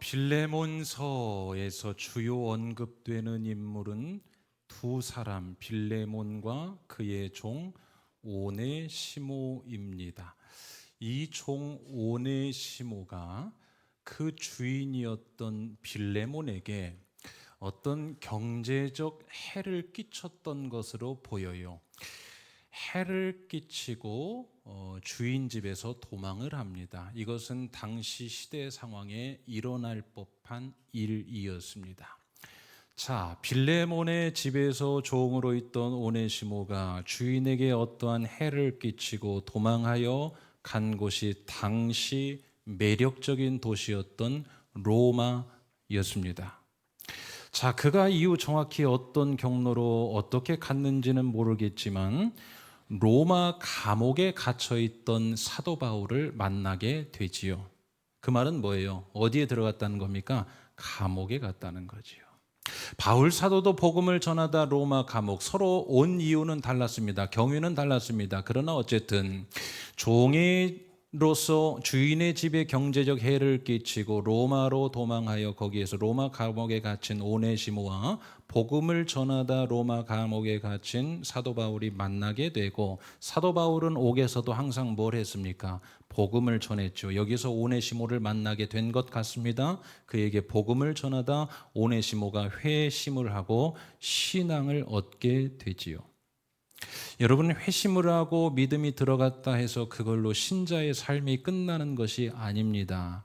빌레몬서에서 주요 언급되는 인물은 두 사람, 빌레몬과 그의 종 오네시모입니다. 이 종 오네시모가 그 주인이었던 빌레몬에게 어떤 경제적 해를 끼쳤던 것으로 보여요. 해를 끼치고 주인 집에서 도망을 합니다. 이것은 당시 시대 상황에 일어날 법한 일이었습니다. 자, 빌레몬의 집에서 종으로 있던 오네시모가 주인에게 어떠한 해를 끼치고 도망하여 간 곳이 당시 매력적인 도시였던 로마였습니다. 자, 그가 이후 정확히 어떤 경로로 어떻게 갔는지는 모르겠지만 로마 감옥에 갇혀 있던 사도 바울을 만나게 되지요. 그 말은 뭐예요? 어디에 들어갔다는 겁니까? 감옥에 갔다는 거지요. 바울 사도도 복음을 전하다 로마 감옥, 서로 온 이유는 달랐습니다. 경위는 달랐습니다. 그러나 어쨌든 종이로서 주인의 집에 경제적 해를 끼치고 로마로 도망하여 거기에서 로마 감옥에 갇힌 오네시모와 복음을 전하다 로마 감옥에 갇힌 사도 바울이 만나게 되고, 사도 바울은 옥에서도 항상 뭘 했습니까? 복음을 전했죠. 여기서 오네시모를 만나게 된 것 같습니다. 그에게 복음을 전하다 오네시모가 회심을 하고 신앙을 얻게 되지요. 여러분, 회심을 하고 믿음이 들어갔다 해서 그걸로 신자의 삶이 끝나는 것이 아닙니다.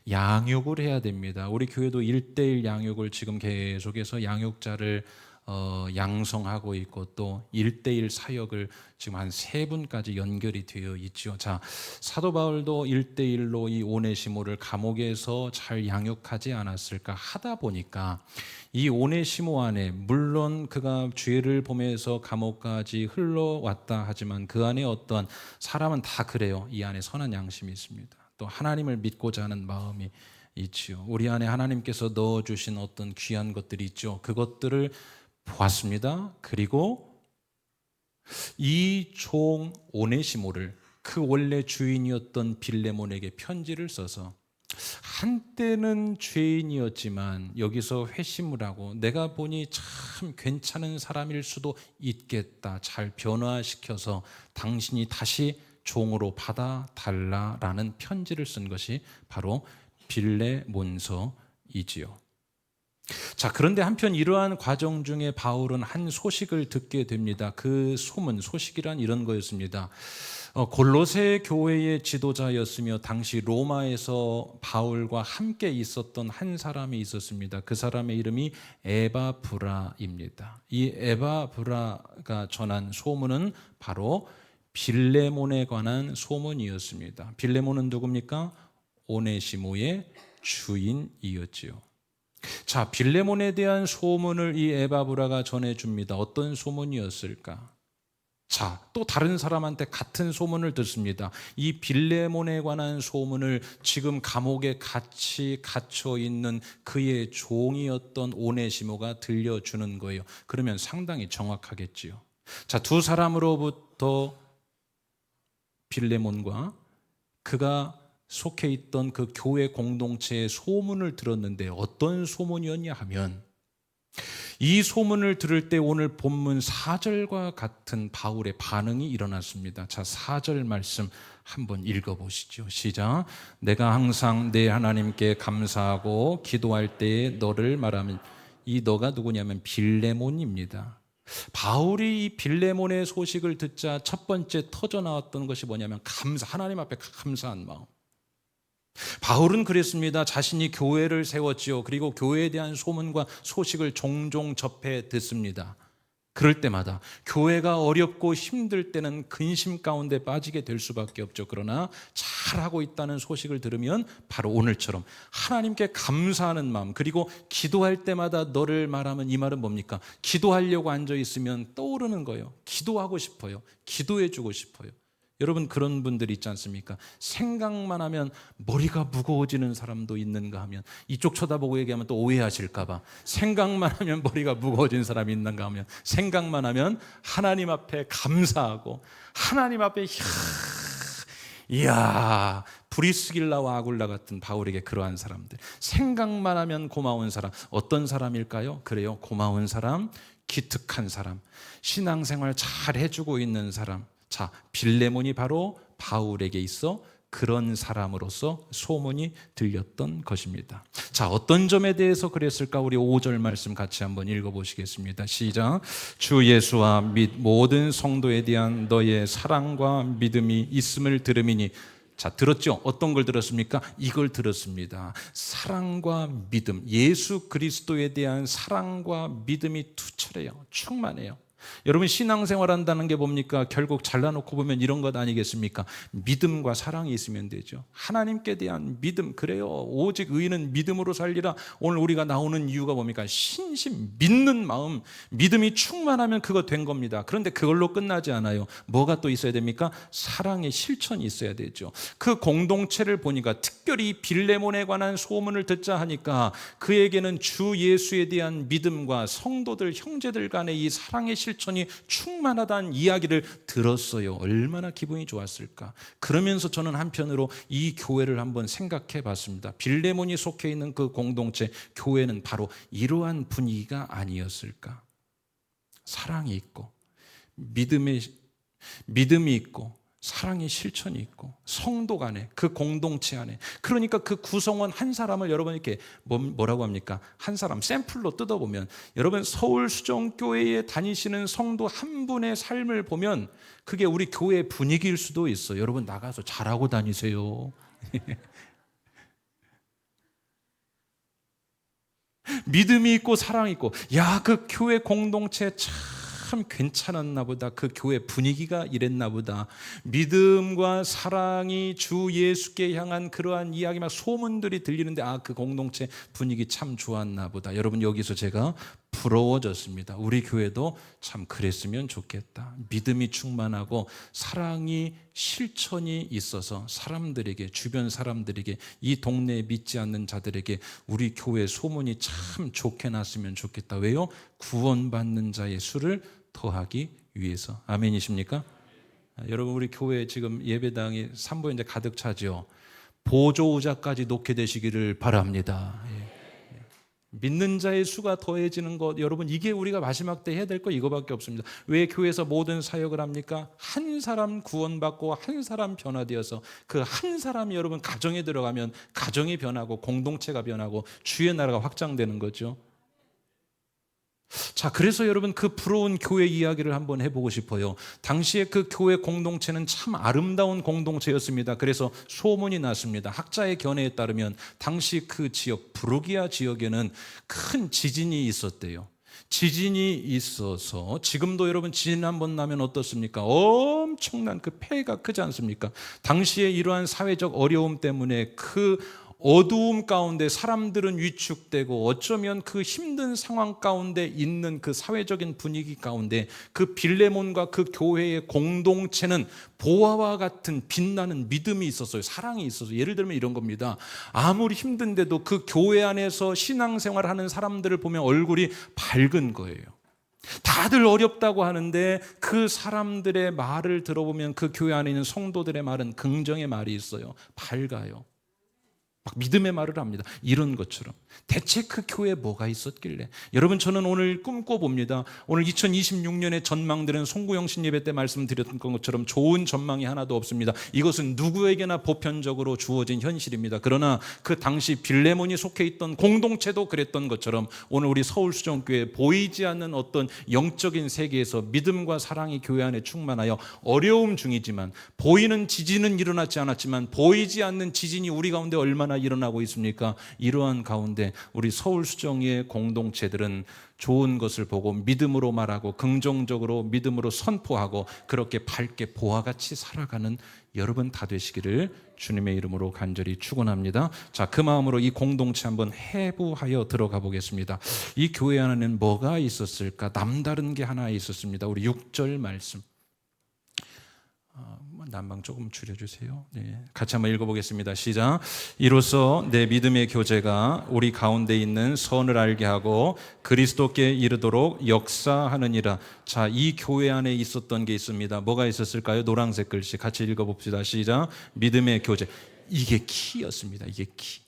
양육을 해야 됩니다. 우리 교회도 1:1 양육을 지금 계속해서 양육자를 양성하고 있고, 또 1:1 사역을 지금 한 3분까지 연결이 되어 있죠. 자, 사도 바울도 1:1로 이 오네시모를 감옥에서 잘 양육하지 않았을까 하다 보니까 이 오네시모 안에, 물론 그가 죄를 범해서 감옥까지 흘러왔다 하지만 그 안에 어떠한, 사람은 다 그래요. 이 안에 선한 양심이 있습니다. 또 하나님을 믿고자 하는 마음이 있지요. 우리 안에 하나님께서 넣어주신 어떤 귀한 것들이 있죠. 그것들을 보았습니다. 그리고 이 종 오네시모를 그 원래 주인이었던 빌레몬에게 편지를 써서, 한때는 죄인이었지만 여기서 회심을 하고 내가 보니 참 괜찮은 사람일 수도 있겠다, 잘 변화시켜서 당신이 다시 종으로 받아달라라는 편지를 쓴 것이 바로 빌레몬서이지요. 자, 그런데 한편 이러한 과정 중에 바울은 한 소식을 듣게 됩니다. 그 소식이란 이런 거였습니다. 골로새 교회의 지도자였으며 당시 로마에서 바울과 함께 있었던 한 사람이 있었습니다. 그 사람의 이름이 에바브라입니다. 이 에바브라가 전한 소문은 바로 빌레몬에 관한 소문이었습니다. 빌레몬은 누굽니까? 오네시모의 주인이었지요. 자, 빌레몬에 대한 소문을 이 에바브라가 전해줍니다. 어떤 소문이었을까? 자, 또 다른 사람한테 같은 소문을 듣습니다. 이 빌레몬에 관한 소문을 지금 감옥에 같이 갇혀 있는 그의 종이었던 오네시모가 들려주는 거예요. 그러면 상당히 정확하겠지요. 자, 두 사람으로부터 빌레몬과 그가 속해 있던 그 교회 공동체의 소문을 들었는데, 어떤 소문이었냐 하면, 이 소문을 들을 때 오늘 본문 4절과 같은 바울의 반응이 일어났습니다. 자, 4절 말씀 한번 읽어보시죠. 시작. 내가 항상 내 하나님께 감사하고 기도할 때에 너를 말하면, 이 너가 누구냐면 빌레몬입니다. 바울이 이 빌레몬의 소식을 듣자 첫 번째 터져 나왔던 것이 뭐냐면 하나님 앞에 감사한 마음. 바울은 그랬습니다. 자신이 교회를 세웠지요. 그리고 교회에 대한 소문과 소식을 종종 접해 듣습니다. 그럴 때마다 교회가 어렵고 힘들 때는 근심 가운데 빠지게 될 수밖에 없죠. 그러나 잘하고 있다는 소식을 들으면 바로 오늘처럼 하나님께 감사하는 마음, 그리고 기도할 때마다 너를 말하면, 이 말은 뭡니까? 기도하려고 앉아 있으면 떠오르는 거예요. 기도하고 싶어요. 기도해 주고 싶어요. 여러분, 그런 분들이 있지 않습니까? 생각만 하면 머리가 무거워지는 사람도 있는가 하면, 이쪽 쳐다보고 얘기하면 또 오해하실까 봐 생각만 하면 머리가 무거워진 사람이 있는가 하면, 생각만 하면 하나님 앞에 감사하고 하나님 앞에 이야, 브리스길라와 아굴라 같은 바울에게 그러한 사람들, 생각만 하면 고마운 사람, 어떤 사람일까요? 그래요, 고마운 사람, 기특한 사람, 신앙생활 잘 해주고 있는 사람. 자, 빌레몬이 바로 바울에게 있어 그런 사람으로서 소문이 들렸던 것입니다. 자, 어떤 점에 대해서 그랬을까? 우리 5절 말씀 같이 한번 읽어보시겠습니다. 시작. 주 예수와 및 모든 성도에 대한 너의 사랑과 믿음이 있음을 들음이니. 자, 들었죠? 어떤 걸 들었습니까? 이걸 들었습니다. 사랑과 믿음, 예수 그리스도에 대한 사랑과 믿음이 투철해요. 충만해요. 여러분, 신앙생활 한다는 게 뭡니까? 결국 잘라놓고 보면 이런 것 아니겠습니까? 믿음과 사랑이 있으면 되죠. 하나님께 대한 믿음. 그래요, 오직 의인은 믿음으로 살리라. 오늘 우리가 나오는 이유가 뭡니까? 신심, 믿는 마음, 믿음이 충만하면 그거 된 겁니다. 그런데 그걸로 끝나지 않아요. 뭐가 또 있어야 됩니까? 사랑의 실천이 있어야 되죠. 그 공동체를 보니까, 특별히 빌레몬에 관한 소문을 듣자 하니까 그에게는 주 예수에 대한 믿음과 성도들, 형제들 간의 이 사랑의 실천이 충만하다는 이야기를 들었어요. 얼마나 기분이 좋았을까. 그러면서 저는 한편으로 이 교회를 한번 생각해 봤습니다. 빌레몬이 속해 있는 그 공동체, 교회는 바로 이러한 분위기가 아니었을까. 사랑이 있고 믿음이 있고 사랑의 실천이 있고 성도 간에, 그 공동체 안에, 그러니까 그 구성원 한 사람을 여러분 이렇게 뭐라고 합니까? 한 사람 샘플로 뜯어보면, 여러분 서울수정교회에 다니시는 성도 한 분의 삶을 보면 그게 우리 교회의 분위기일 수도 있어요. 여러분 나가서 잘하고 다니세요. 믿음이 있고 사랑이 있고, 야, 그 교회 공동체 참 괜찮았나 보다. 그 교회 분위기가 이랬나 보다. 믿음과 사랑이 주 예수께 향한 그러한 이야기, 막 소문들이 들리는데, 아, 그 공동체 분위기 참 좋았나 보다. 여러분, 여기서 제가 부러워졌습니다. 우리 교회도 참 그랬으면 좋겠다. 믿음이 충만하고 사랑이 실천이 있어서 사람들에게, 주변 사람들에게, 이 동네에 믿지 않는 자들에게 우리 교회 소문이 참 좋게 났으면 좋겠다. 왜요? 구원받는 자의 수를 더하기 위해서. 아멘이십니까? 여러분, 우리 교회 지금 예배당이 3부 이제 가득 차죠. 보조의자까지 놓게 되시기를 바랍니다. 믿는 자의 수가 더해지는 것, 여러분, 이게 우리가 마지막 때 해야 될 거 이거밖에 없습니다. 왜 교회에서 모든 사역을 합니까? 한 사람 구원받고 한 사람 변화되어서 그 한 사람이 여러분 가정에 들어가면 가정이 변하고 공동체가 변하고 주의 나라가 확장되는 거죠. 자, 그래서 여러분 그 부러운 교회 이야기를 한번 해보고 싶어요. 당시에 그 교회 공동체는 참 아름다운 공동체였습니다. 그래서 소문이 났습니다. 학자의 견해에 따르면 당시 그 지역, 부르기아 지역에는 큰 지진이 있었대요. 지진이 있어서, 지금도 여러분 지진 한번 나면 어떻습니까? 엄청난 그 폐해가 크지 않습니까? 당시에 이러한 사회적 어려움 때문에 그 어두움 가운데 사람들은 위축되고, 어쩌면 그 힘든 상황 가운데 있는 그 사회적인 분위기 가운데 그 빌레몬과 그 교회의 공동체는 보화와 같은 빛나는 믿음이 있었어요. 사랑이 있어서. 예를 들면 이런 겁니다. 아무리 힘든데도 그 교회 안에서 신앙생활하는 사람들을 보면 얼굴이 밝은 거예요. 다들 어렵다고 하는데 그 사람들의 말을 들어보면 그 교회 안에 있는 성도들의 말은 긍정의 말이 있어요. 밝아요. 막 믿음의 말을 합니다. 이런 것처럼. 대체 그 교회에 뭐가 있었길래? 여러분, 저는 오늘 꿈꿔봅니다. 오늘 2026년의 전망들은 송구영신 예배 때 말씀드렸던 것처럼 좋은 전망이 하나도 없습니다. 이것은 누구에게나 보편적으로 주어진 현실입니다. 그러나 그 당시 빌레몬이 속해 있던 공동체도 그랬던 것처럼 오늘 우리 서울수정교회 보이지 않는 어떤 영적인 세계에서 믿음과 사랑이 교회 안에 충만하여 어려움 중이지만, 보이는 지진은 일어나지 않았지만 보이지 않는 지진이 우리 가운데 얼마나 일어나고 있습니까? 이러한 가운데 우리 서울수정의 공동체들은 좋은 것을 보고 믿음으로 말하고 긍정적으로 믿음으로 선포하고 그렇게 밝게 보화같이 살아가는 여러분 다 되시기를 주님의 이름으로 간절히 축원합니다. 자, 그 마음으로 이 공동체 한번 해부하여 들어가 보겠습니다. 이 교회 안에는 뭐가 있었을까? 남다른 게 하나 있었습니다. 우리 6절 말씀. 난방 조금 줄여주세요. 네, 같이 한번 읽어보겠습니다. 시작. 이로써 내 믿음의 교제가 우리 가운데 있는 선을 알게 하고 그리스도께 이르도록 역사하느니라. 자, 이 교회 안에 있었던 게 있습니다. 뭐가 있었을까요? 노란색 글씨 같이 읽어봅시다. 시작. 믿음의 교제. 이게 키였습니다. 이게 키.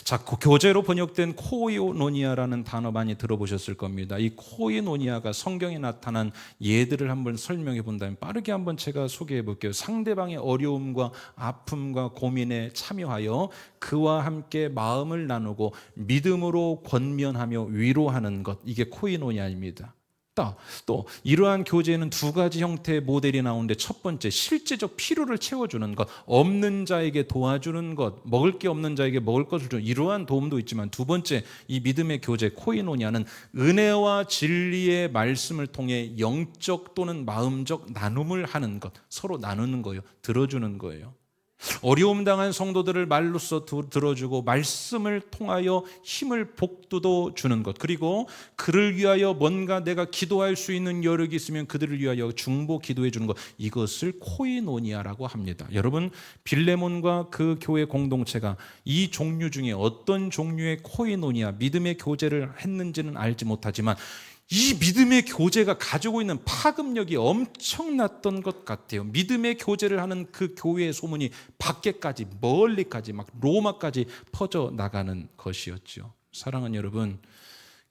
자, 교제로 번역된 코이노니아라는 단어 많이 들어보셨을 겁니다. 이 코이노니아가 성경에 나타난 예들을 한번 설명해 본다면 빠르게 한번 제가 소개해 볼게요. 상대방의 어려움과 아픔과 고민에 참여하여 그와 함께 마음을 나누고 믿음으로 권면하며 위로하는 것, 이게 코이노니아입니다. 또 이러한 교제에는 두 가지 형태의 모델이 나오는데, 첫 번째 실제적 필요를 채워주는 것, 없는 자에게 도와주는 것, 먹을 게 없는 자에게 먹을 것을 주는 이러한 도움도 있지만, 두 번째 이 믿음의 교제 코이노니아는 은혜와 진리의 말씀을 통해 영적 또는 마음적 나눔을 하는 것, 서로 나누는 거예요. 들어주는 거예요. 어려움 당한 성도들을 말로써 들어주고 말씀을 통하여 힘을 복돋워 주는 것, 그리고 그를 위하여 뭔가 내가 기도할 수 있는 여력이 있으면 그들을 위하여 중보 기도해 주는 것, 이것을 코이노니아라고 합니다. 여러분, 빌레몬과 그 교회 공동체가 이 종류 중에 어떤 종류의 코이노니아, 믿음의 교제를 했는지는 알지 못하지만 이 믿음의 교제가 가지고 있는 파급력이 엄청났던 것 같아요. 믿음의 교제를 하는 그 교회의 소문이 밖에까지, 멀리까지, 막 로마까지 퍼져 나가는 것이었죠. 사랑하는 여러분,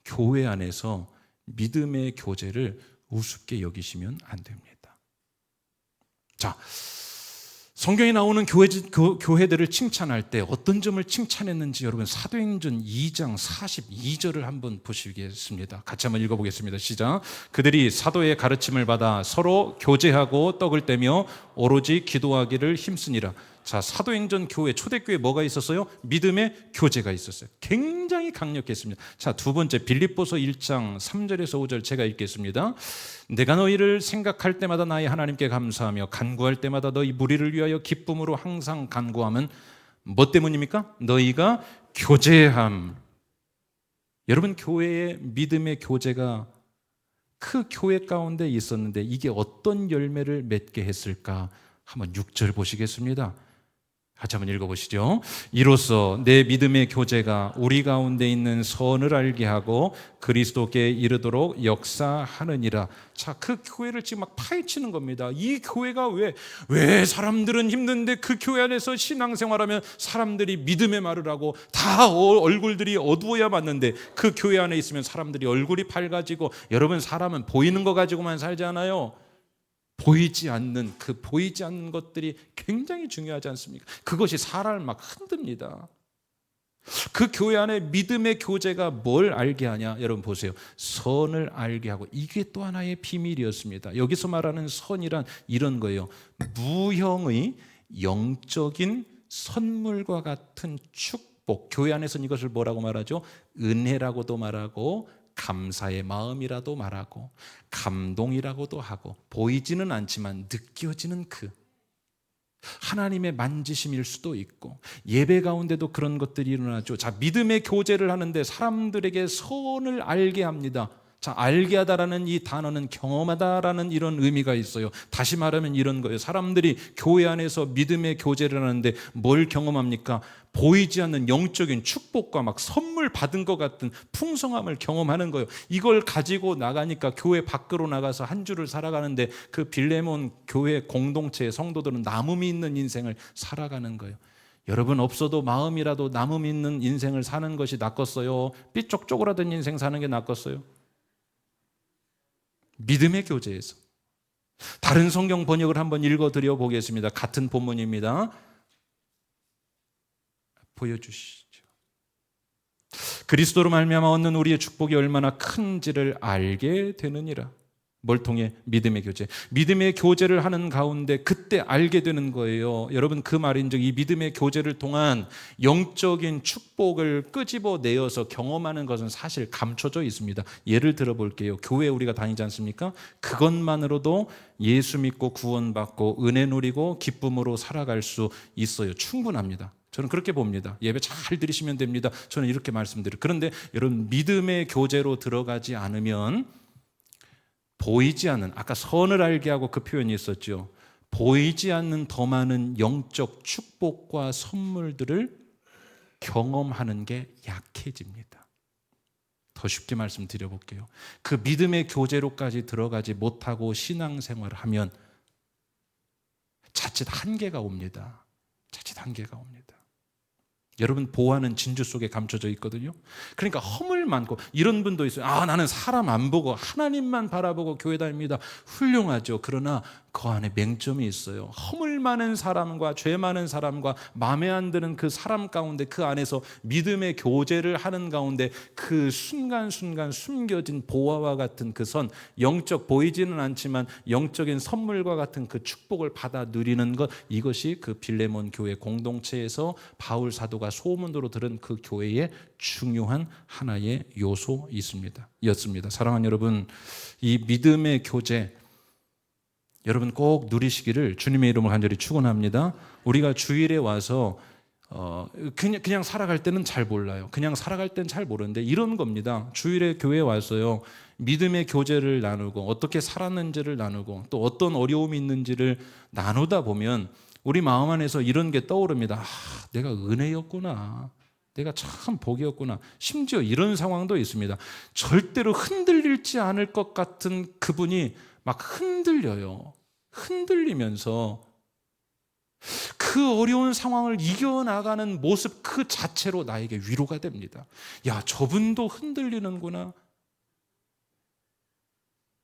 교회 안에서 믿음의 교제를 우습게 여기시면 안 됩니다. 자, 성경에 나오는 교회들을 칭찬할 때 어떤 점을 칭찬했는지 여러분 사도행전 2장 42절을 한번 보시겠습니다. 같이 한번 읽어보겠습니다. 시작. 그들이 사도의 가르침을 받아 서로 교제하고 떡을 떼며 오로지 기도하기를 힘쓰니라. 자, 사도행전 교회, 초대교회 뭐가 있었어요? 믿음의 교제가 있었어요. 굉장히 강력했습니다. 자, 두 번째 빌립보서 1장 3절에서 5절 제가 읽겠습니다. 내가 너희를 생각할 때마다 나의 하나님께 감사하며 간구할 때마다 너희 무리를 위하여 기쁨으로 항상 간구함은 뭐 때문입니까? 너희가 교제함. 여러분, 교회의 믿음의 교제가 그 교회 가운데 있었는데 이게 어떤 열매를 맺게 했을까? 한번 6절 보시겠습니다. 같이 한번 읽어보시죠. 이로써 내 믿음의 교제가 우리 가운데 있는 선을 알게 하고 그리스도께 이르도록 역사하느니라. 자, 그 교회를 지금 막 파헤치는 겁니다. 이 교회가 왜 사람들은 힘든데 그 교회 안에서 신앙생활하면 사람들이 믿음의 말을 하고 다 얼굴들이 어두워야 맞는데 그 교회 안에 있으면 사람들이 얼굴이 밝아지고. 여러분, 사람은 보이는 거 가지고만 살지 않아요. 보이지 않는 것들이 굉장히 중요하지 않습니까? 그것이 사람을 막 흔듭니다. 그 교회 안에 믿음의 교제가 뭘 알게 하냐? 여러분 보세요. 선을 알게 하고, 이게 또 하나의 비밀이었습니다. 여기서 말하는 선이란 이런 거예요. 무형의 영적인 선물과 같은 축복. 교회 안에서는 이것을 뭐라고 말하죠? 은혜라고도 말하고 감사의 마음이라도 말하고 감동이라고도 하고, 보이지는 않지만 느껴지는 그 하나님의 만지심일 수도 있고, 예배 가운데도 그런 것들이 일어나죠. 자, 믿음의 교제를 하는데 사람들에게 선을 알게 합니다. 자, 알게 하다라는 이 단어는 경험하다라는 이런 의미가 있어요. 다시 말하면 이런 거예요. 사람들이 교회 안에서 믿음의 교제를 하는데 뭘 경험합니까? 보이지 않는 영적인 축복과 막 선물 받은 것 같은 풍성함을 경험하는 거예요. 이걸 가지고 나가니까 교회 밖으로 나가서 한 주를 살아가는데 그 빌레몬 교회 공동체의 성도들은 남음이 있는 인생을 살아가는 거예요. 여러분, 없어도 마음이라도 남음 있는 인생을 사는 것이 낫겠어요? 삐쩍 쪼그라든 인생 사는 게 낫겠어요? 믿음의 교제에서. 다른 성경 번역을 한번 읽어드려 보겠습니다. 같은 본문입니다. 보여주시죠. 그리스도로 말미암아 얻는 우리의 축복이 얼마나 큰지를 알게 되느니라. 뭘 통해? 믿음의 교제. 믿음의 교제를 하는 가운데 그때 알게 되는 거예요. 여러분, 그 말인즉 이 믿음의 교제를 통한 영적인 축복을 끄집어내어서 경험하는 것은 사실 감춰져 있습니다. 예를 들어 볼게요. 교회 우리가 다니지 않습니까? 그것만으로도 예수 믿고 구원받고 은혜 누리고 기쁨으로 살아갈 수 있어요. 충분합니다. 저는 그렇게 봅니다. 예배 잘 드리시면 됩니다. 저는 이렇게 말씀드려요. 그런데 여러분, 믿음의 교제로 들어가지 않으면 보이지 않는, 아까 선을 알게 하고 그 표현이 있었죠. 보이지 않는 더 많은 영적 축복과 선물들을 경험하는 게 약해집니다. 더 쉽게 말씀드려볼게요. 그 믿음의 교제로까지 들어가지 못하고 신앙생활을 하면 자칫 한계가 옵니다. 자칫 한계가 옵니다. 여러분, 보화는 진주 속에 감춰져 있거든요. 그러니까 허물 많고 이런 분도 있어요. 나는 사람 안 보고 하나님만 바라보고 교회 다닙니다. 훌륭하죠. 그러나 그 안에 맹점이 있어요. 허물 많은 사람과 죄 많은 사람과 마음에 안 드는 그 사람 가운데, 그 안에서 믿음의 교제를 하는 가운데 그 순간순간 숨겨진 보화와 같은 그 선, 영적 보이지는 않지만 영적인 선물과 같은 그 축복을 받아 누리는 것, 이것이 그 빌레몬 교회 공동체에서 바울 사도가 소문으로 들은 그 교회의 중요한 하나의 요소였습니다. 사랑하는 여러분, 이 믿음의 교제 여러분 꼭 누리시기를 주님의 이름으로 간절히 축원합니다. 우리가 주일에 와서 그냥 살아갈 때는 잘 몰라요. 그냥 살아갈 때는 잘 모르는데 이런 겁니다. 주일에 교회에 와서요, 믿음의 교제를 나누고 어떻게 살았는지를 나누고 또 어떤 어려움이 있는지를 나누다 보면 우리 마음 안에서 이런 게 떠오릅니다. 내가 은혜였구나. 내가 참 복이었구나. 심지어 이런 상황도 있습니다. 절대로 흔들릴지 않을 것 같은 그분이 막 흔들려요. 흔들리면서 그 어려운 상황을 이겨나가는 모습 그 자체로 나에게 위로가 됩니다. 야, 저분도 흔들리는구나.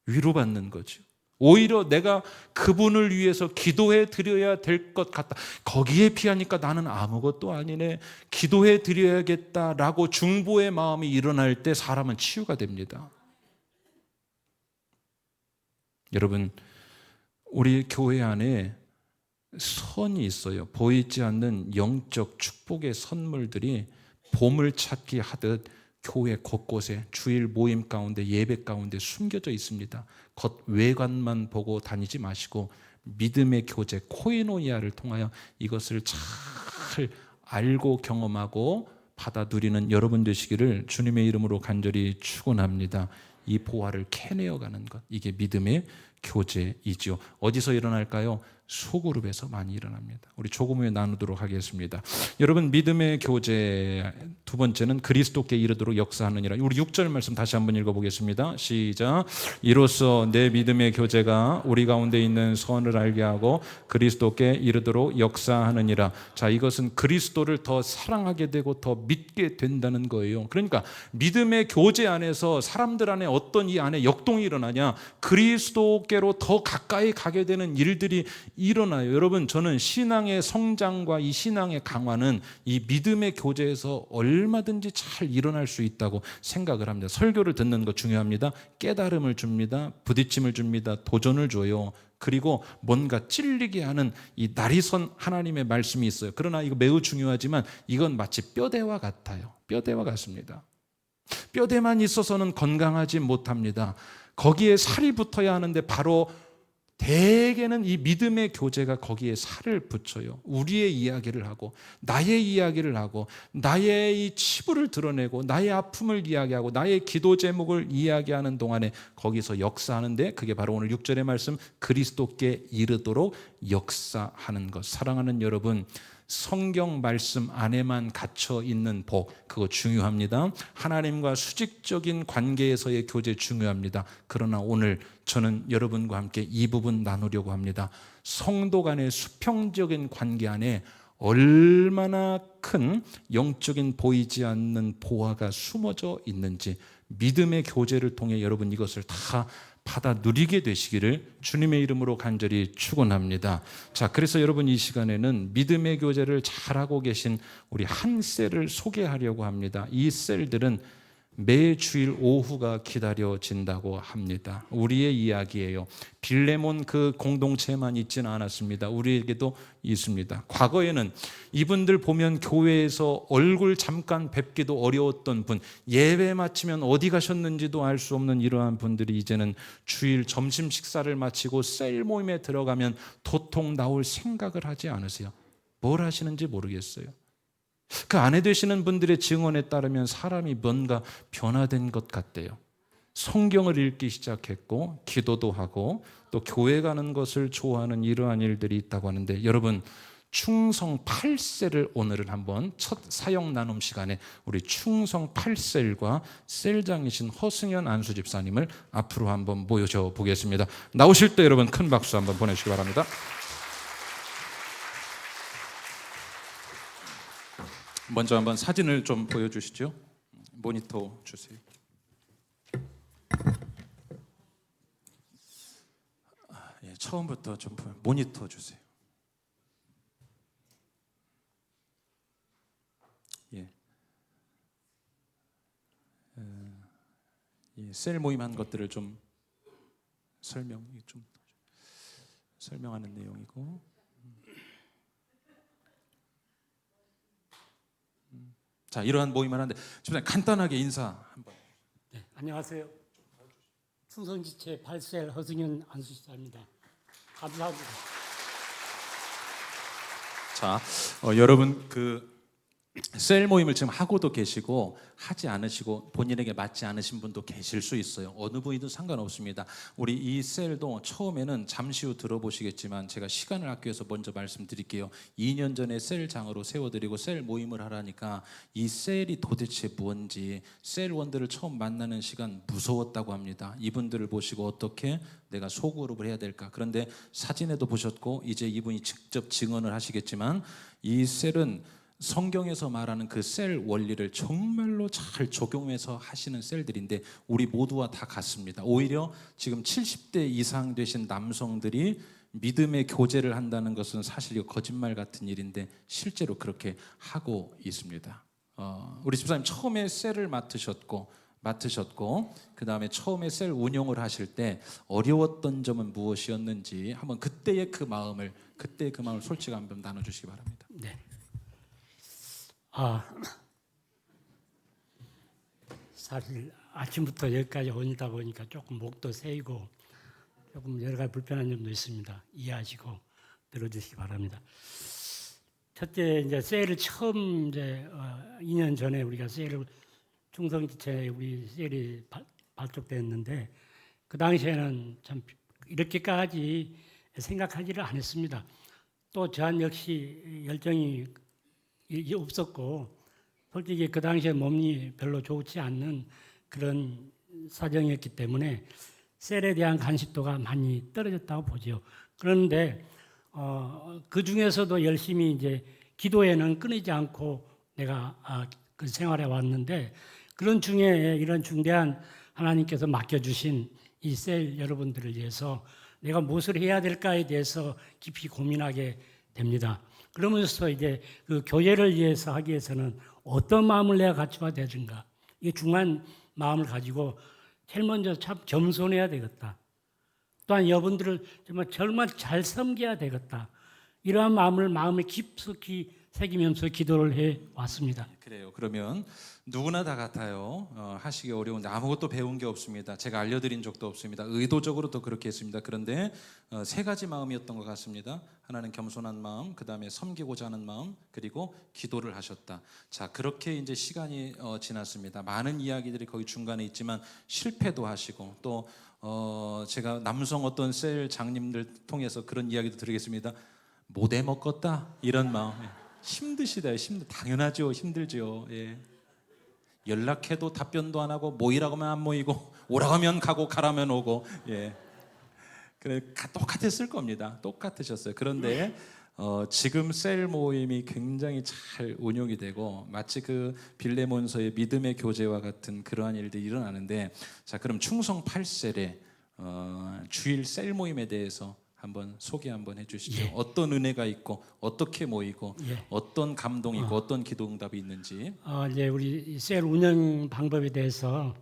위로받는 거죠. 오히려 내가 그분을 위해서 기도해 드려야 될 것 같다. 거기에 비하니까 나는 아무것도 아니네. 기도해 드려야겠다라고 중보의 마음이 일어날 때 사람은 치유가 됩니다. 여러분, 우리 교회 안에 선이 있어요. 보이지 않는 영적 축복의 선물들이 보물찾기 하듯 교회 곳곳에 주일 모임 가운데, 예배 가운데 숨겨져 있습니다. 겉 외관만 보고 다니지 마시고 믿음의 교제 코이노니아를 통하여 이것을 잘 알고 경험하고 받아 누리는 여러분 되시기를 주님의 이름으로 간절히 축원합니다. 이 보화를 캐내어가는 것, 이게 믿음의 교제이지요. 어디서 일어날까요? 소그룹에서 많이 일어납니다. 우리 조금 후에 나누도록 하겠습니다. 여러분, 믿음의 교제 두 번째는 그리스도께 이르도록 역사하느니라. 우리 6절 말씀 다시 한번 읽어보겠습니다. 시작. 이로써 내 믿음의 교제가 우리 가운데 있는 선을 알게 하고 그리스도께 이르도록 역사하느니라. 자, 이것은 그리스도를 더 사랑하게 되고 더 믿게 된다는 거예요. 그러니까 믿음의 교제 안에서 사람들 안에 어떤 이 안에 역동이 일어나냐? 그리스도께로 더 가까이 가게 되는 일들이 일어나요. 여러분, 저는 신앙의 성장과 이 신앙의 강화는 이 믿음의 교제에서 얼마든지 잘 일어날 수 있다고 생각을 합니다. 설교를 듣는 거 중요합니다. 깨달음을 줍니다. 부딪힘을 줍니다. 도전을 줘요. 그리고 뭔가 찔리게 하는 이 날이선 하나님의 말씀이 있어요. 그러나 이거 매우 중요하지만 이건 마치 뼈대와 같아요. 뼈대와 같습니다. 뼈대만 있어서는 건강하지 못합니다. 거기에 살이 붙어야 하는데 바로 대개는 이 믿음의 교제가 거기에 살을 붙여요. 우리의 이야기를 하고 나의 이야기를 하고 나의 이 치부를 드러내고 나의 아픔을 이야기하고 나의 기도 제목을 이야기하는 동안에 거기서 역사하는데, 그게 바로 오늘 6절의 말씀 그리스도께 이르도록 역사하는 것. 사랑하는 여러분, 성경 말씀 안에만 갇혀 있는 복, 그거 중요합니다. 하나님과 수직적인 관계에서의 교제 중요합니다. 그러나 오늘 저는 여러분과 함께 이 부분 나누려고 합니다. 성도 간의 수평적인 관계 안에 얼마나 큰 영적인 보이지 않는 보화가 숨어져 있는지 믿음의 교제를 통해 여러분 이것을 다 받아 누리게 되시기를 주님의 이름으로 간절히 축원합니다. 자, 그래서 여러분 이 시간에는 믿음의 교제를 잘하고 계신 우리 한 셀을 소개하려고 합니다. 이 셀들은 매 주일 오후가 기다려진다고 합니다. 우리의 이야기예요. 빌레몬 그 공동체만 있지는 않았습니다. 우리에게도 있습니다. 과거에는 이분들 보면 교회에서 얼굴 잠깐 뵙기도 어려웠던 분, 예배 마치면 어디 가셨는지도 알 수 없는 이러한 분들이 이제는 주일 점심 식사를 마치고 셀 모임에 들어가면 도통 나올 생각을 하지 않으세요? 뭘 하시는지 모르겠어요. 그 아내 되시는 분들의 증언에 따르면 사람이 뭔가 변화된 것 같대요. 성경을 읽기 시작했고 기도도 하고 또 교회 가는 것을 좋아하는 이러한 일들이 있다고 하는데, 여러분 충성 8셀을 오늘은 한번 첫 사역 나눔 시간에 우리 충성 8셀과 셀장이신 허승현 안수 집사님을 앞으로 한번 모셔 보겠습니다. 나오실 때 여러분 큰 박수 한번 보내주시기 바랍니다. 먼저 한번 사진을 좀 보여주시죠. 모니터 주세요. 예, 처음부터 좀 모니터 주세요. 예. 셀 모임한 것들을 좀 설명하는 내용이고, 자 이러한 모임을 하는데 좀 간단하게 인사 한번. 네, 안녕하세요. 충성지체 8셀 허승현 안수집사입니다. 감사합니다. 자, 여러분 셀 모임을 지금 하고도 계시고 하지 않으시고 본인에게 맞지 않으신 분도 계실 수 있어요. 어느 분이든 상관없습니다. 우리 이 셀도 처음에는 잠시 후 들어보시겠지만 제가 시간을 아껴서 먼저 말씀드릴게요. 2년 전에 셀장으로 세워드리고 셀 모임을 하라니까 이 셀이 도대체 뭔지, 셀원들을 처음 만나는 시간 무서웠다고 합니다. 이분들을 보시고 어떻게 내가 소그룹을 해야 될까. 그런데 사진에도 보셨고 이제 이분이 직접 증언을 하시겠지만 이 셀은 성경에서 말하는 그 셀 원리를 정말로 잘 적용해서 하시는 셀들인데 우리 모두와 다 같습니다. 오히려 지금 70대 이상 되신 남성들이 믿음의 교제를 한다는 것은 사실 거짓말 같은 일인데 실제로 그렇게 하고 있습니다. 우리 집사님 처음에 셀을 맡으셨고 그 다음에 처음에 셀 운영을 하실 때 어려웠던 점은 무엇이었는지 한번 그때의 그 마음을 솔직히 한번 나눠주시기 바랍니다. 네. 사실 아침부터 여기까지 오다 보니까 조금 목도 세이고 조금 여러 가지 불편한 점도 있습니다. 이해하시고 들어주시기 바랍니다. 첫째, 이제 셀을 처음 2년 전에 우리가 셀을 충성지체 우리 셀이 발족됐는데 그 당시에는 참 이렇게까지 생각하지를 않았습니다. 또 저 역시 열정이 없었고 솔직히 그 당시에 몸이 별로 좋지 않는 그런 사정이었기 때문에 셀에 대한 간섭도가 많이 떨어졌다고 보죠. 그런데 그 중에서도 열심히 이제 기도에는 끊이지 않고 내가 그 생활해 왔는데 그런 중에 이런 중대한 하나님께서 맡겨주신 이 셀 여러분들을 위해서 내가 무엇을 해야 될까에 대해서 깊이 고민하게 됩니다. 그러면서 이제 그 교회를 위해서 하기 위해서는 어떤 마음을 내가 갖춰야 되는가, 이게 중요한 마음을 가지고 제일 먼저 참 겸손해야 되겠다. 또한 여러분들을 정말 잘 섬겨야 되겠다. 이러한 마음을 마음에 깊숙이 새기면서 기도를 해 왔습니다. 그래요. 그러면 누구나 다 같아요. 하시기 어려운데 아무것도 배운 게 없습니다. 제가 알려드린 적도 없습니다. 의도적으로도 그렇게 했습니다. 그런데 세 가지 마음이었던 것 같습니다. 하나는 겸손한 마음, 그 다음에 섬기고자 하는 마음, 그리고 기도를 하셨다. 자, 그렇게 이제 시간이 지났습니다. 많은 이야기들이 거기 중간에 있지만 실패도 하시고 또 제가 남성 어떤 셀 장님들 통해서 그런 이야기도 드리겠습니다. 못 해먹겠다 이런 마음. 힘드시다. 당연하죠. 힘들죠. 예. 연락해도 답변도 안 하고 모이라고 하면 안 모이고 오라고 하면 가고 가라면 오고. 예. 그래 똑같았을 겁니다. 똑같으셨어요. 그런데 지금 셀 모임이 굉장히 잘 운영이 되고 마치 그 빌레몬서의 믿음의 교제와 같은 그러한 일들이 일어나는데, 자 그럼 충성 8셀의 주일 셀 모임에 대해서 한번 소개 한번 해주시죠. 예. 어떤 은혜가 있고 어떻게 모이고 예. 어떤 감동이 있고 어떤 기도응답이 있는지. 이제 우리 셀 운영 방법에 대해서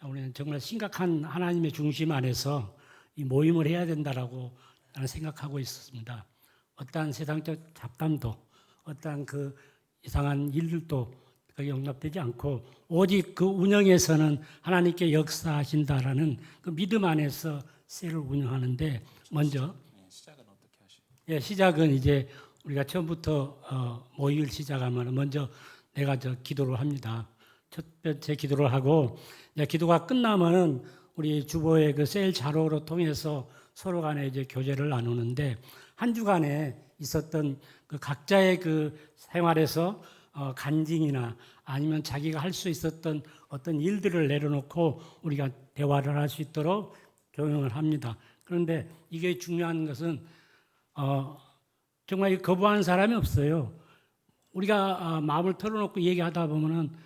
우리는 정말 심각한 하나님의 중심 안에서 이 모임을 해야 된다라고 나는 생각하고 있었습니다. 어떠한 세상적 잡담도 어떠한 그 이상한 일들도 용납되지 않고 오직 그 운영에서는 하나님께 역사하신다라는 그 믿음 안에서 셀을 운영하는데, 먼저 시작은 어떻게 하시죠? 예, 시작은 이제 우리가 처음부터 모임을 시작하면 먼저 내가 기도를 합니다. 첫 번째 기도를 하고 이제 기도가 끝나면은 우리 주보의 그 셀 자료로 통해서 서로 간에 이제 교제를 나누는데 한 주간에 있었던 그 각자의 그 생활에서 간증이나 아니면 자기가 할 수 있었던 어떤 일들을 내려놓고 우리가 대화를 할 수 있도록 교육을 합니다. 그런데 이게 중요한 것은 정말 거부하는 사람이 없어요. 우리가 마음을 털어놓고 얘기하다 보면은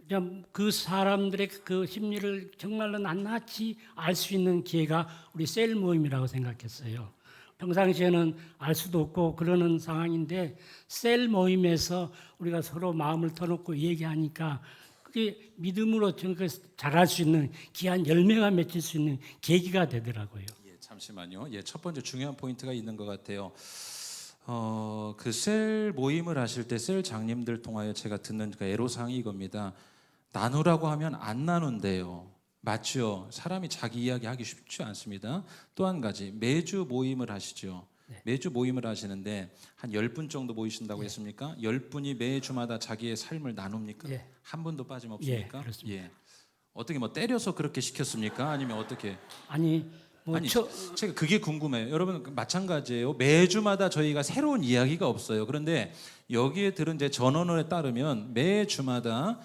그냥 그 사람들의 그 심리를 정말로 낱낱이 알 수 있는 기회가 우리 셀 모임이라고 생각했어요. 평상시에는 알 수도 없고 그러는 상황인데 셀 모임에서 우리가 서로 마음을 터놓고 얘기하니까 그게 믿음으로 자랄 수 있는 귀한 열매가 맺힐 수 있는 계기가 되더라고요. 예, 잠시만요. 예, 첫 번째 중요한 포인트가 있는 것 같아요. 그 셀 모임을 하실 때 셀 장님들 통하여 제가 듣는 그 애로사항이 이겁니다. 나누라고 하면 안 나눈대요. 맞죠? 사람이 자기 이야기 하기 쉽지 않습니다. 또 한 가지, 매주 모임을 하시죠. 네. 매주 모임을 하시는데 한 10분 정도 모이신다고 했습니까? 10분이 매주마다 자기의 삶을 나눕니까? 예. 한 분도 빠짐없습니까? 예, 그렇습니다. 예. 어떻게 뭐 때려서 그렇게 시켰습니까? 아니면 어떻게? 아니 아니, 제가 그게 궁금해요. 여러분 마찬가지예요. 매주마다 저희가 새로운 이야기가 없어요. 그런데 여기에 들은 제 전언에 따르면 매주마다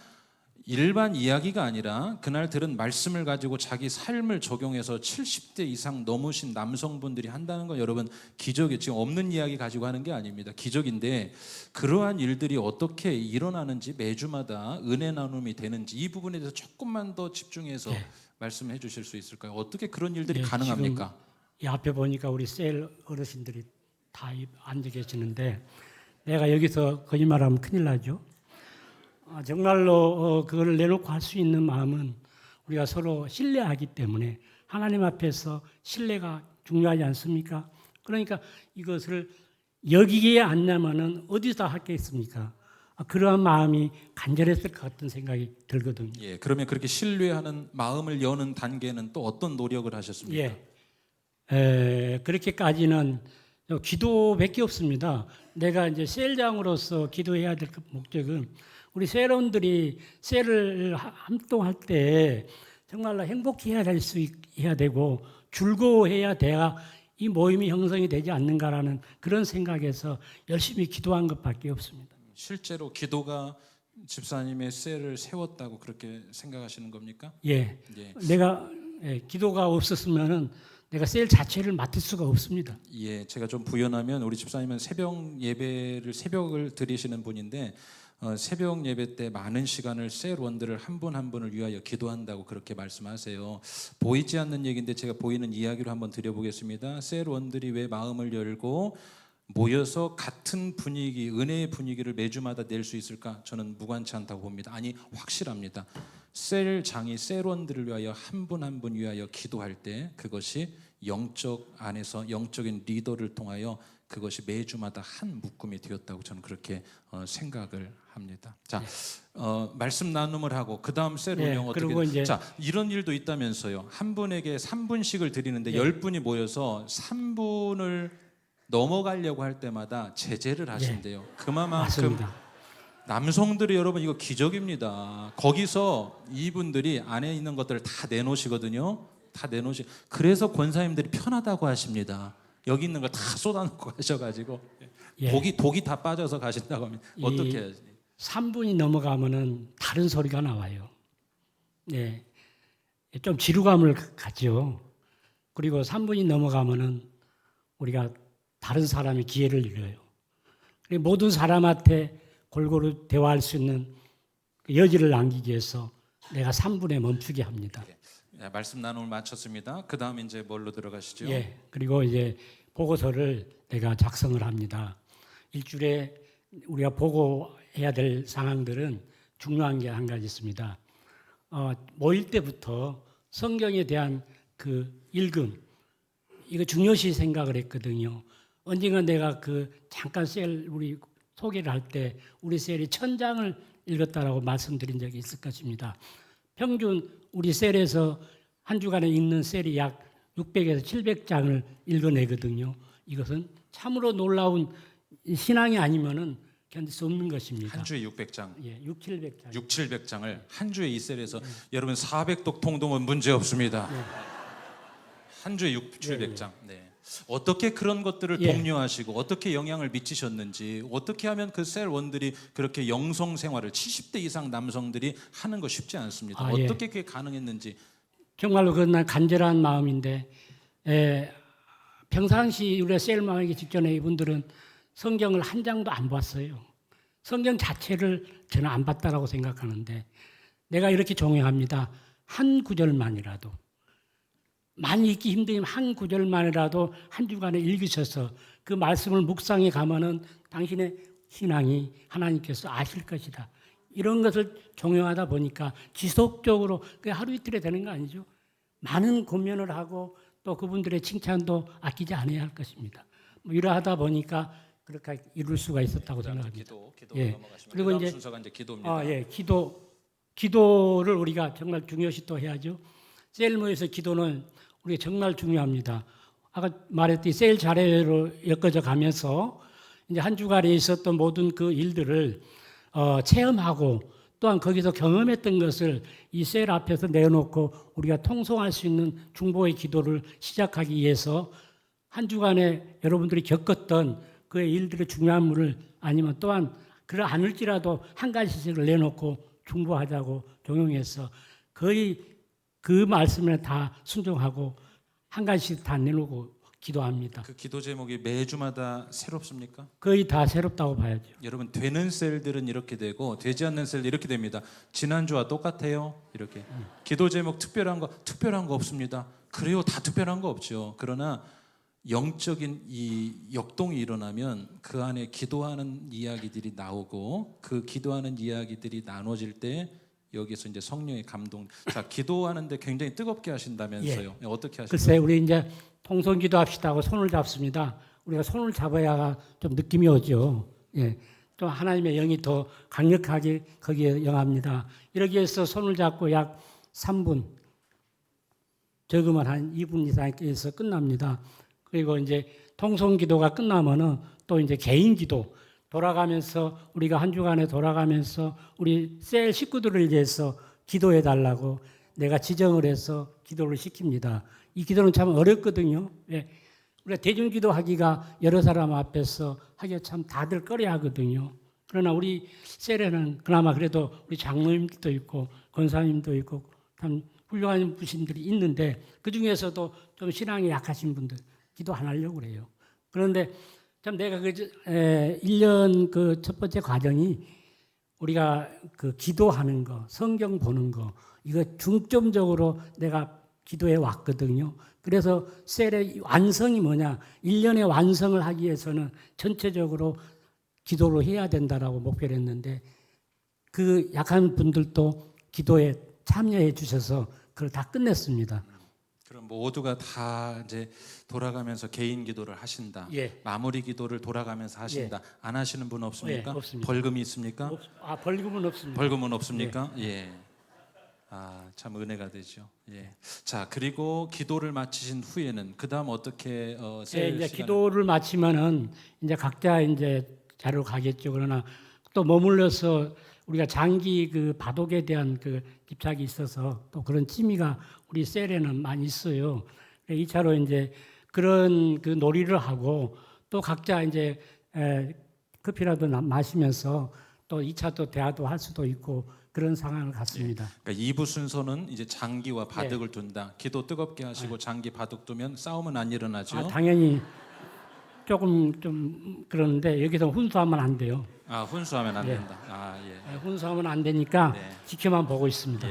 일반 이야기가 아니라 그날 들은 말씀을 가지고 자기 삶을 적용해서 70대 이상 넘으신 남성분들이 한다는 건 여러분 기적이 지금 없는 이야기 가지고 하는 게 아닙니다. 기적인데 그러한 일들이 어떻게 일어나는지 매주마다 은혜 나눔이 되는지 이 부분에 대해서 조금만 더 집중해서 말씀해 주실 수 있을까요? 어떻게 그런 일들이 가능합니까? 이 앞에 보니까 우리 셀 어르신들이 다 앉아 계시는데 내가 여기서 거짓말하면 큰일 나죠. 정말로 그걸 내놓고 할 수 있는 마음은 우리가 서로 신뢰하기 때문에 하나님 앞에서 신뢰가 중요하지 않습니까? 그러니까 이것을 여기에 앉냐면은 어디서 하겠습니까? 그러한 마음이 간절했을 것 같은 생각이 들거든요. 예, 그러면 그렇게 신뢰하는 마음을 여는 단계는 또 어떤 노력을 하셨습니까? 예, 그렇게까지는 기도밖에 없습니다. 내가 이제 셀장으로서 기도해야 될 목적은 우리 셀원들이 셀을 활동할 때 정말로 행복해야 해야 되고 즐거워해야 돼야 이 모임이 형성이 되지 않는가라는 그런 생각에서 열심히 기도한 것밖에 없습니다. 실제로 기도가 집사님의 셀을 세웠다고 그렇게 생각하시는 겁니까? 예, 예. 내가 기도가 없었으면은 내가 셀 자체를 맡을 수가 없습니다. 예, 제가 좀 부연하면 우리 집사님은 새벽을 드리시는 분인데 새벽 예배 때 많은 시간을 셀원들을 한 분 한 분을 위하여 기도한다고 그렇게 말씀하세요. 보이지 않는 얘기인데 제가 보이는 이야기로 한번 드려보겠습니다. 셀원들이 왜 마음을 열고 모여서 같은 분위기, 은혜의 분위기를 매주마다 낼 수 있을까? 저는 무관치 않다고 봅니다. 아니, 확실합니다. 셀장이 셀원들을 위하여 한 분 한 분 위하여 기도할 때 그것이 영적 안에서 영적인 리더를 통하여 그것이 매주마다 한 묶음이 되었다고 저는 그렇게 생각을 합니다. 자, 말씀 나눔을 하고 그 다음 셀 운영 어떻게? 자, 이런 일도 있다면서요. 한 분에게 3분씩을 드리는데 10분이 모여서 3분을 넘어가려고 할 때마다 제재를 하신대요. 그만큼 맞습니다. 남성들이 여러분 이거 기적입니다. 거기서 이분들이 안에 있는 것들을 다 내놓으시거든요. 다 내놓으시. 그래서 권사님들이 편하다고 하십니다. 여기 있는 걸 다 쏟아놓고 가셔가지고 독이 다 빠져서 가신다고 하면 어떻게 해야지? 3분이 넘어가면은 다른 소리가 나와요. 네, 좀 지루감을 갖죠. 그리고 3분이 넘어가면은 우리가 다른 사람의 기회를 잃어요. 모든 사람한테 골고루 대화할 수 있는 여지를 남기기 위해서 내가 3분에 멈추게 합니다. 네, 말씀 나눔을 마쳤습니다. 그 다음 이제 뭘로 들어가시죠? 예, 그리고 이제 보고서를 내가 작성을 합니다. 일주일에 우리가 보고해야 될 상황들은 중요한 게 한 가지 있습니다. 모일 때부터 성경에 대한 그 읽음 이거 중요시 생각을 했거든요. 언젠가 내가 그 잠깐 우리 소개를 할 때 우리 셀이 1000장을 읽었다라고 말씀드린 적이 있을 것입니다. 평균 우리 셀에서 한 주간에 읽는 셀이 약 600에서 700장을 읽어내거든요. 이것은 참으로 놀라운 신앙이 아니면은 견딜 수 없는 것입니다. 한 주에 600장, 예, 6, 700장. 6, 700장을 한 주에 이 셀에서 여러분 400독 통도면 문제 없습니다. 한 주에 6, 700장. 네. 어떻게 그런 것들을 예. 독려하시고 어떻게 영향을 미치셨는지, 어떻게 하면 그 셀원들이 그렇게 영성 생활을 70대 이상 남성들이 하는 거 쉽지 않습니다. 예. 어떻게 그게 가능했는지. 정말로 그건 난 간절한 마음인데, 평상시 우리가 셀 망하기 직전에 이분들은 성경을 한 장도 안 봤어요. 성경 자체를 저는 안 봤다라고 생각하는데, 내가 이렇게 종용합니다. 한 구절만이라도, 많이 읽기 힘든 한 구절만이라도 한 주간에 읽으셔서 그 말씀을 묵상해 가면은 당신의 신앙이 하나님께서 아실 것이다. 이런 것을 종용하다 보니까 지속적으로 그 하루 이틀에 되는 거 아니죠. 많은 고면을 하고 또 그분들의 칭찬도 아끼지 않아야 할 것입니다. 뭐 이러하다 보니까 그렇게 이룰 수가 있었다고 생각합니다. 기도 예. 넘어가시면 그리고 그다음 이제 순서가 이제 기도입니다. 예, 기도를 우리가 정말 중요시 또 해야죠. 셀모에서 기도는 우리가 정말 중요합니다. 아까 말했듯이 셀 자료로 엮어져 가면서 이제 한 주간에 있었던 모든 그 일들을 체험하고 또한 거기서 경험했던 것을 이 셀 앞에서 내놓고 우리가 통성할 수 있는 중보의 기도를 시작하기 위해서 한 주간에 여러분들이 겪었던 그의 일들의 중요한 아니면 또한 그러 않을지라도 한 가지씩을 내놓고 중보하자고 종용해서 거의 그 말씀에 다 순종하고 한 가지씩 다 내놓고 기도합니다. 그 기도 제목이 매주마다 새롭습니까? 거의 다 새롭다고 봐야죠. 여러분, 되는 셀들은 이렇게 되고 되지 않는 셀 이렇게 됩니다. 지난주와 똑같아요. 이렇게. 기도 제목 특별한 거 없습니다. 그래요, 다 특별한 거 없죠. 그러나 영적인 이 역동이 일어나면 그 안에 기도하는 이야기들이 나오고 그 기도하는 이야기들이 나눠질 때 여기서 이제 성령의 감동. 자, 기도하는데 굉장히 뜨겁게 하신다면서요. 어떻게 하시나요? 글쎄, 우리 이제 통성 기도합시다 하고 손을 잡습니다. 우리가 손을 잡아야 좀 느낌이 오죠. 예. 좀 하나님의 영이 더 강력하게 거기에 영합니다. 이렇게 해서 손을 잡고 약 3분, 적으면 한 2분 이상에서 끝납니다. 그리고 이제 통성 기도가 끝나면은 또 이제 개인 기도 돌아가면서 우리가 한 주간에 돌아가면서 우리 셀 식구들을 위해서 기도해 달라고 내가 지정을 해서 기도를 시킵니다. 이 기도는 참 어렵거든요. 예. 우리가 대중기도 하기가 여러 사람 앞에서 하기가 참 다들 꺼려 하거든요. 그러나 우리 셀에는 그나마 그래도 우리 장로님도 있고 권사님도 있고 참 훌륭한 분들이 있는데 그 중에서도 좀 신앙이 약하신 분들 기도 안 하려고 그래요. 그런데 참 내가 1년 그 첫 번째 과정이 우리가 그 기도하는 거, 성경 보는 거 이거 중점적으로 내가 기도해 왔거든요. 그래서 셀의 완성이 뭐냐? 1년의 완성을 하기 위해서는 전체적으로 기도를 해야 된다라고 목표를 했는데 그 약한 분들도 기도에 참여해 주셔서 그걸 다 끝냈습니다. 그럼 모두가 다 이제 돌아가면서 개인 기도를 하신다. 예. 마무리 기도를 돌아가면서 하신다. 안 하시는 분 없습니까? 예, 없습니다. 벌금이 있습니까? 벌금은 없습니다. 벌금은 없습니까? 예. 아, 참 은혜가 되죠. 예. 자, 그리고 기도를 마치신 후에는 그다음 어떻게 이제 기도를 마치면은 이제 각자 이제 자리로 가겠죠. 그러나 또 머물러서 우리가 장기 그 바독에 대한 그 집착이 있어서 또 그런 취미가 우리 셀에는 많이 있어요. 2차로 이제 그런 그 놀이를 하고 또 각자 이제 커피라도 마시면서 또 2차 또 대화도 할 수도 있고 그런 상황을 갖습니다. 그러니까 2부 순서는 이제 장기와 바둑을 둔다. 기도 뜨겁게 하시고 장기 바둑 두면 싸움은 안 일어나죠. 당연히 조금 좀 그러는데 여기서 훈수하면 안 돼요. 아, 훈수하면 안 된다. 아, 예. 훈수하면 안 되니까 네. 지켜만 보고 있습니다.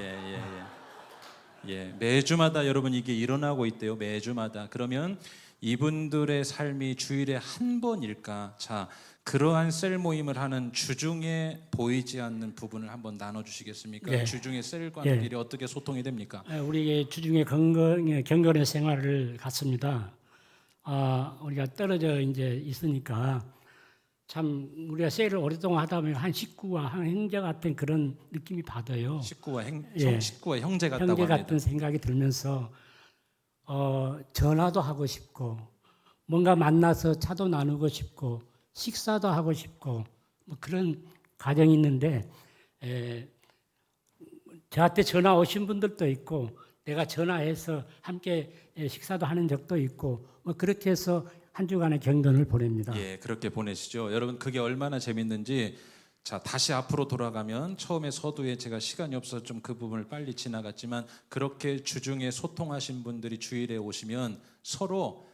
예, 매주마다 여러분 이게 일어나고 있대요. 매주마다. 그러면 이분들의 삶이 주일에 한 번일까? 자, 그러한 셀 모임을 하는 주중에 보이지 않는 부분을 한번 나눠주시겠습니까? 예. 주중에 셀과끼리 어떻게 소통이 됩니까? 우리 주중에 경건의 생활을 갖습니다. 우리가 떨어져 이제 있으니까 참 우리가 셀을 오랫동안 하다 보면 한 식구와 한 형제 같은 그런 느낌이 받아요. 식구와 예. 형제 같다고 형제 합니다. 같은 생각이 들면서 전화도 하고 싶고 뭔가 만나서 차도 나누고 싶고 식사도 하고 싶고 뭐 그런 과정이 있는데 저한테 전화 오신 분들도 있고 내가 전화해서 함께 식사도 하는 적도 있고 뭐 그렇게 해서 한 주간의 경전을 보냅니다. 예, 그렇게 보내시죠. 여러분 그게 얼마나 재밌는지 자, 다시 앞으로 돌아가면 처음에 서두에 제가 시간이 없어서 좀 그 부분을 빨리 지나갔지만 그렇게 주중에 소통하신 분들이 주일에 오시면 서로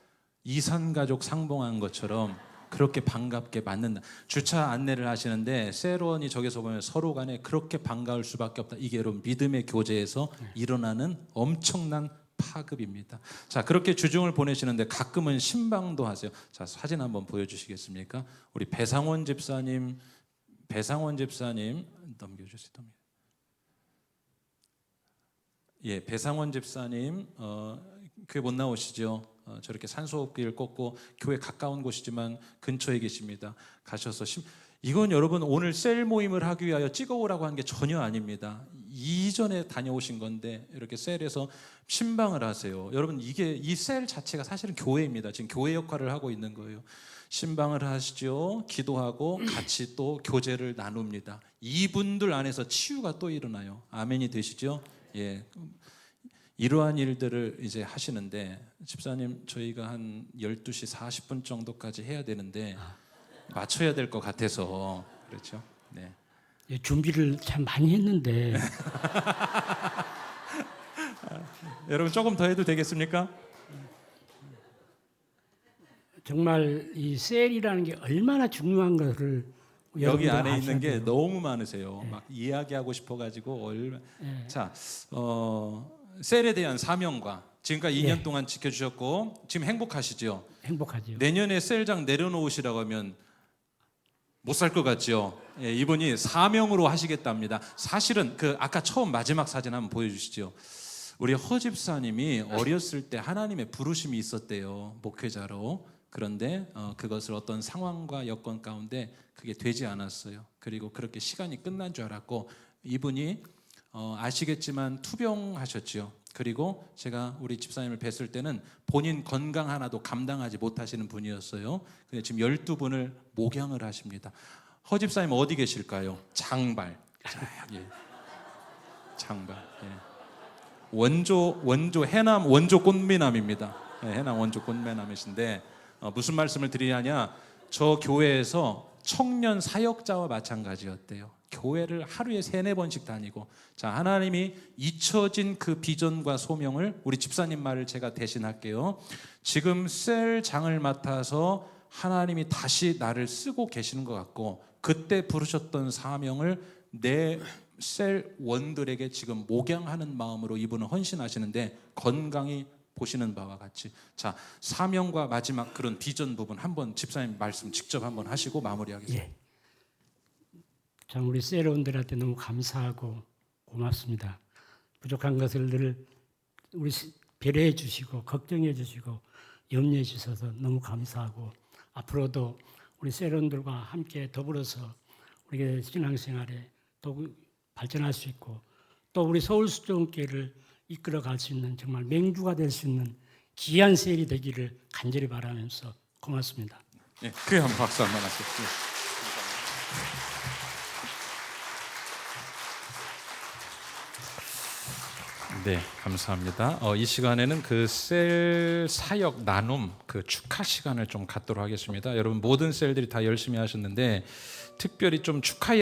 이산가족 상봉한 것처럼 그렇게 반갑게 맞는다. 주차 안내를 하시는데 세로원이 저기서 보면 서로 간에 그렇게 반가울 수밖에 없다. 이게 여러분 믿음의 교제에서 일어나는 엄청난 파급입니다. 자, 그렇게 주중을 보내시는데 가끔은 신방도 하세요. 자, 사진 한번 보여주시겠습니까? 우리 배상원 집사님 넘겨주세요. 예, 배상원 집사님 교회 못 나오시죠? 저렇게 산소호흡기를 꽂고 교회 가까운 곳이지만 근처에 계십니다. 가셔서 이건 여러분 오늘 셀 모임을 하기 위하여 찍어오라고 한 게 전혀 아닙니다. 이전에 다녀오신 건데 이렇게 셀에서 신방을 하세요. 여러분 이게 이 셀 자체가 사실은 교회입니다. 지금 교회 역할을 하고 있는 거예요. 신방을 하시죠. 기도하고 같이 또 교제를 나눕니다. 이분들 안에서 치유가 또 일어나요. 아멘이 되시죠? 예. 이러한 일들을 이제 하시는데 집사님 저희가 한 12시 40분 정도까지 해야 되는데 맞춰야 될 것 같아서 그렇죠. 네. 예, 준비를 참 많이 했는데 여러분 조금 더 해도 되겠습니까? 정말 이 셀이라는 게 얼마나 중요한 것을 여기 안에 아셔야 있는 게 돼요. 너무 많으세요. 막 이야기하고 싶어가지고 자, 셀에 대한 사명과 지금까지 2년 동안 지켜주셨고 지금 행복하시죠? 행복하죠. 내년에 셀장 내려놓으시라고 하면 못 살 것 같죠? 예, 이분이 사명으로 하시겠답니다. 사실은 그 아까 처음 마지막 사진 한번 보여주시죠. 우리 허 집사님이 어렸을 때 하나님의 부르심이 있었대요. 목회자로. 그런데 그것을 어떤 상황과 여건 가운데 그게 되지 않았어요. 그리고 그렇게 시간이 끝난 줄 알았고 이분이 아시겠지만 투병하셨죠. 그리고 제가 우리 집사님을 뵀을 때는 본인 건강 하나도 감당하지 못하시는 분이었어요. 근데 지금 12분을 목양을 하십니다. 허 집사님 어디 계실까요? 장발. 예. 장발. 예. 원조 해남 원조 꽃미남입니다. 예, 해남 원조 꽃미남이신데 무슨 말씀을 드리냐냐? 저 교회에서 청년 사역자와 마찬가지였대요. 교회를 하루에 3-4번씩 다니고 자 하나님이 잊혀진 그 비전과 소명을 우리 집사님 말을 제가 대신할게요. 지금 셀장을 맡아서 하나님이 다시 나를 쓰고 계시는 것 같고 그때 부르셨던 사명을 내 셀 원들에게 지금 목양하는 마음으로 이분은 헌신하시는데 건강히 보시는 바와 같이 자 사명과 마지막 그런 비전 부분 한번 집사님 말씀 직접 한번 하시고 마무리하겠습니다. 예. 참 우리 셀원들한테 너무 감사하고 고맙습니다. 부족한 것을 늘 우리 배려해 주시고 걱정해 주시고 염려해 주셔서 너무 감사하고 앞으로도 우리 셀원들과 함께 더불어서 우리의 신앙생활에 또 발전할 수 있고 또 우리 서울수종교회를 이끌어갈 수 있는 정말 맹주가 될 수 있는 귀한 셀이 되기를 간절히 바라면서 고맙습니다. 예, 크게 한번 박수 한번 하시죠. 네, 감사합니다. 이 시간에는 그 셀 사역 나눔 그 축하 시간을 좀 갖도록 하겠습니다. 여러분 모든 셀들이 다 열심히 하셨는데 특별히 좀 축하